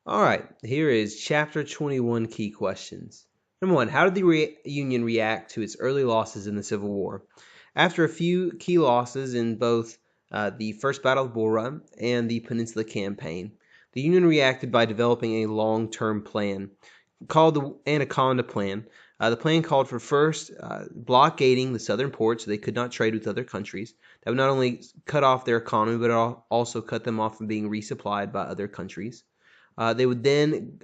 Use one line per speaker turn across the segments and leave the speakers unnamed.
All right, here is Chapter 21 Key Questions. Number 1. How did the Union react to its early losses in the Civil War? After a few key losses in both the First Battle of Bull Run and the Peninsula Campaign, the Union reacted by developing a long-term plan called the Anaconda Plan. The plan called for first blockading the southern ports so they could not trade with other countries. That would not only cut off their economy, but also cut them off from being resupplied by other countries. They would then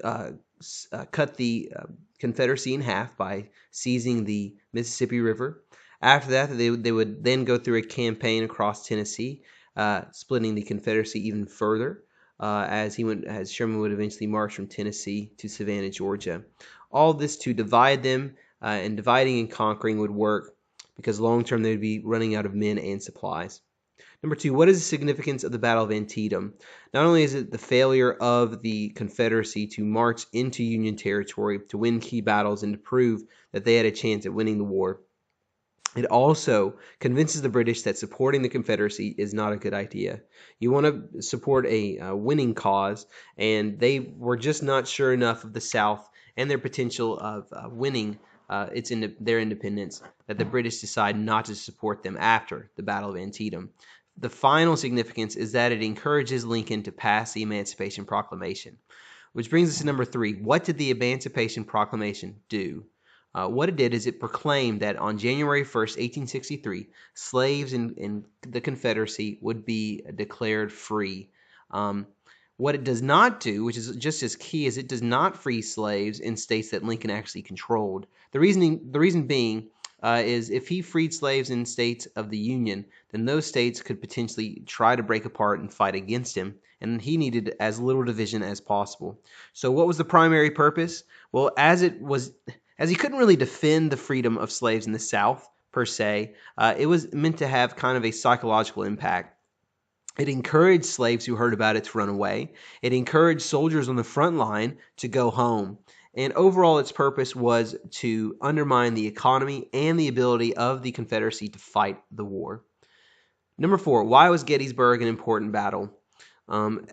cut the Confederacy in half by seizing the Mississippi River. After that, they would then go through a campaign across Tennessee, splitting the Confederacy even further, as Sherman would eventually march from Tennessee to Savannah, Georgia. All this to divide them, and dividing and conquering would work because long term they would be running out of men and supplies. Number 2, what is the significance of the Battle of Antietam? Not only is it the failure of the Confederacy to march into Union territory to win key battles and to prove that they had a chance at winning the war, it also convinces the British that supporting the Confederacy is not a good idea. You want to support a winning cause, and they were just not sure enough of the South and their potential of winning their independence that the British decide not to support them after the Battle of Antietam. The final significance is that it encourages Lincoln to pass the Emancipation Proclamation. Which brings us to number 3. What did the Emancipation Proclamation do? What it did is it proclaimed that on January 1st, 1863, slaves in the Confederacy would be declared free. What it does not do, which is just as key, is it does not free slaves in states that Lincoln actually controlled. The reason being is if he freed slaves in states of the Union, then those states could potentially try to break apart and fight against him, and he needed as little division as possible. So what was the primary purpose? Well, as he couldn't really defend the freedom of slaves in the South, per se, it was meant to have kind of a psychological impact. It encouraged slaves who heard about it to run away. It encouraged soldiers on the front line to go home. And overall, its purpose was to undermine the economy and the ability of the Confederacy to fight the war. Number 4, why was Gettysburg an important battle? In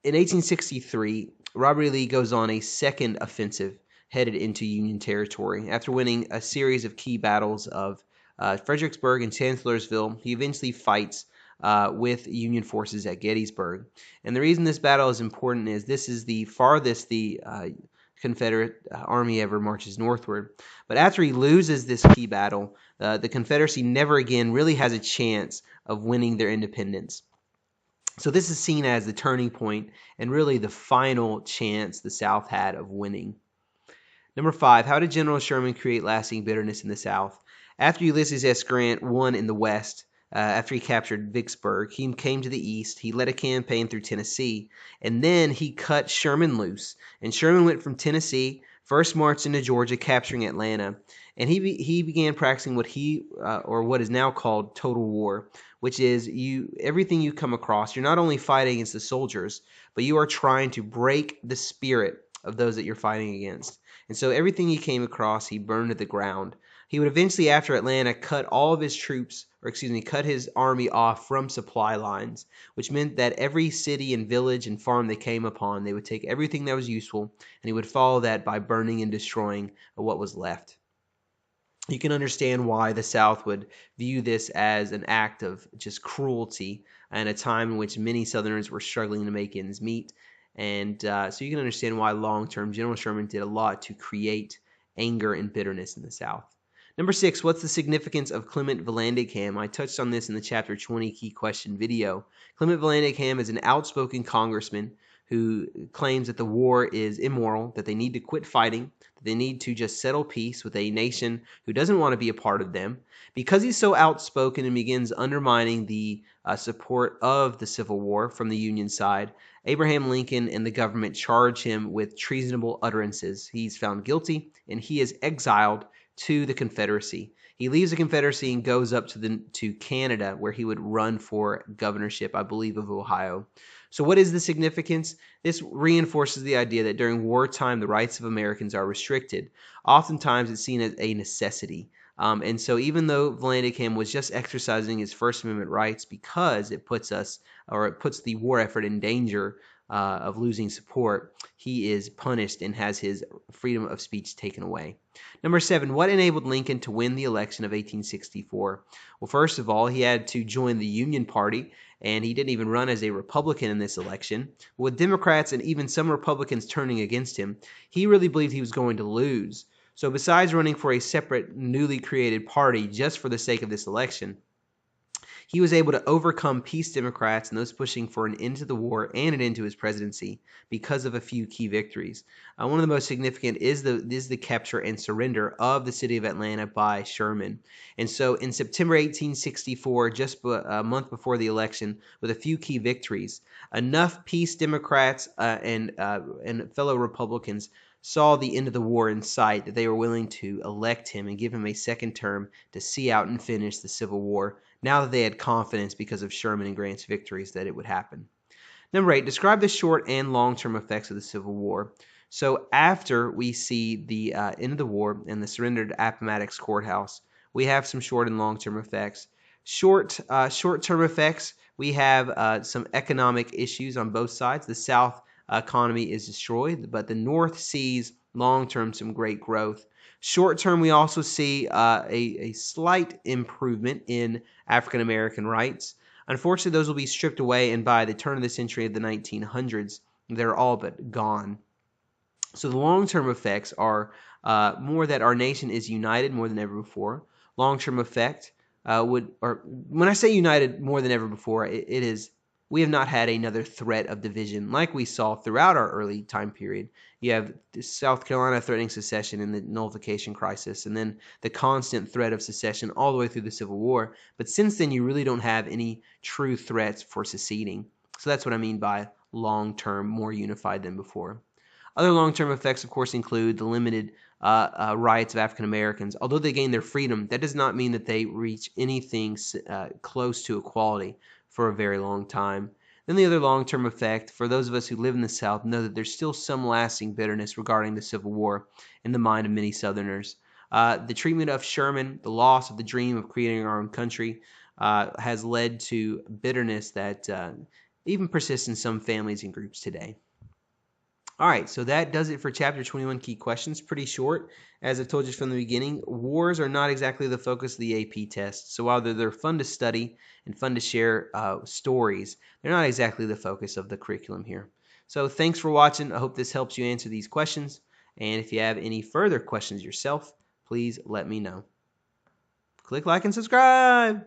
1863, Robert E. Lee goes on a second offensive headed into Union territory. After winning a series of key battles of Fredericksburg and Chancellorsville, he eventually fights with Union forces at Gettysburg. And the reason this battle is important is this is the farthest the Confederate army ever marches northward. But after he loses this key battle, the Confederacy never again really has a chance of winning their independence. So this is seen as the turning point and really the final chance the South had of winning. Number 5, how did General Sherman create lasting bitterness in the South? After Ulysses S. Grant won in the West, after he captured Vicksburg, he came to the East. He led a campaign through Tennessee, and then he cut Sherman loose. And Sherman went from Tennessee, first marched into Georgia, capturing Atlanta, and he began practicing what is now called total war, which is everything you come across. You're not only fighting against the soldiers, but you are trying to break the spirit of those that you're fighting against. And so everything he came across, he burned to the ground. He would eventually, after Atlanta, cut his army off from supply lines, which meant that every city and village and farm they came upon, they would take everything that was useful, and he would follow that by burning and destroying what was left. You can understand why the South would view this as an act of just cruelty and a time in which many Southerners were struggling to make ends meet. And so you can understand why long-term General Sherman did a lot to create anger and bitterness in the South. Number 6, what's the significance of Clement Vallandigham? I touched on this in the Chapter 20 Key Question video. Clement Vallandigham is an outspoken congressman who claims that the war is immoral, that they need to quit fighting, that they need to just settle peace with a nation who doesn't want to be a part of them. Because he's so outspoken and begins undermining the support of the Civil War from the Union side, Abraham Lincoln and the government charge him with treasonable utterances. He's found guilty, and he is exiled to the Confederacy. He leaves the Confederacy and goes up to Canada, where he would run for governorship, I believe, of Ohio. So what is the significance? This reinforces the idea that during wartime, the rights of Americans are restricted. Oftentimes, it's seen as a necessity. And so even though Vallandigham was just exercising his First Amendment rights because it puts the war effort in danger, of losing support, he is punished and has his freedom of speech taken away. Number 7, what enabled Lincoln to win the election of 1864? Well, first of all, he had to join the Union Party, and he didn't even run as a Republican in this election. With Democrats and even some Republicans turning against him, he really believed he was going to lose. So besides running for a separate, newly created party just for the sake of this election, he was able to overcome peace Democrats and those pushing for an end to the war and an end to his presidency because of a few key victories. One of the most significant is the capture and surrender of the city of Atlanta by Sherman. And so in September 1864, just a month before the election, with a few key victories, enough peace Democrats and fellow Republicans saw the end of the war in sight that they were willing to elect him and give him a second term to see out and finish the Civil War, now that they had confidence because of Sherman and Grant's victories that it would happen. Number 8, describe the short and long-term effects of the Civil War. So after we see the end of the war and the surrender to Appomattox Courthouse, we have some short and long-term effects. Short-term effects, we have some economic issues on both sides. The South economy is destroyed, but the North sees long-term some great growth. Short term, we also see a slight improvement in African American rights. Unfortunately, those will be stripped away, and by the turn of the century of the 1900s, they're all but gone. So the long-term effects are more that our nation is united more than ever before. Long-term effect when I say united more than ever before, it is we have not had another threat of division like we saw throughout our early time period. You have South Carolina threatening secession and the nullification crisis, and then the constant threat of secession all the way through the Civil War. But since then, you really don't have any true threats for seceding. So that's what I mean by long-term, more unified than before. Other long-term effects, of course, include the limited rights of African Americans. Although they gain their freedom, that does not mean that they reach anything close to equality for a very long time. Then the other long-term effect, for those of us who live in the South, know that there's still some lasting bitterness regarding the Civil War in the mind of many Southerners. The treatment of Sherman, the loss of the dream of creating our own country, has led to bitterness that even persists in some families and groups today. All right, so that does it for Chapter 21 Key Questions. Pretty short. As I've told you from the beginning, wars are not exactly the focus of the AP test. So while they're fun to study and fun to share stories, they're not exactly the focus of the curriculum here. So thanks for watching. I hope this helps you answer these questions. And if you have any further questions yourself, please let me know. Click like and subscribe.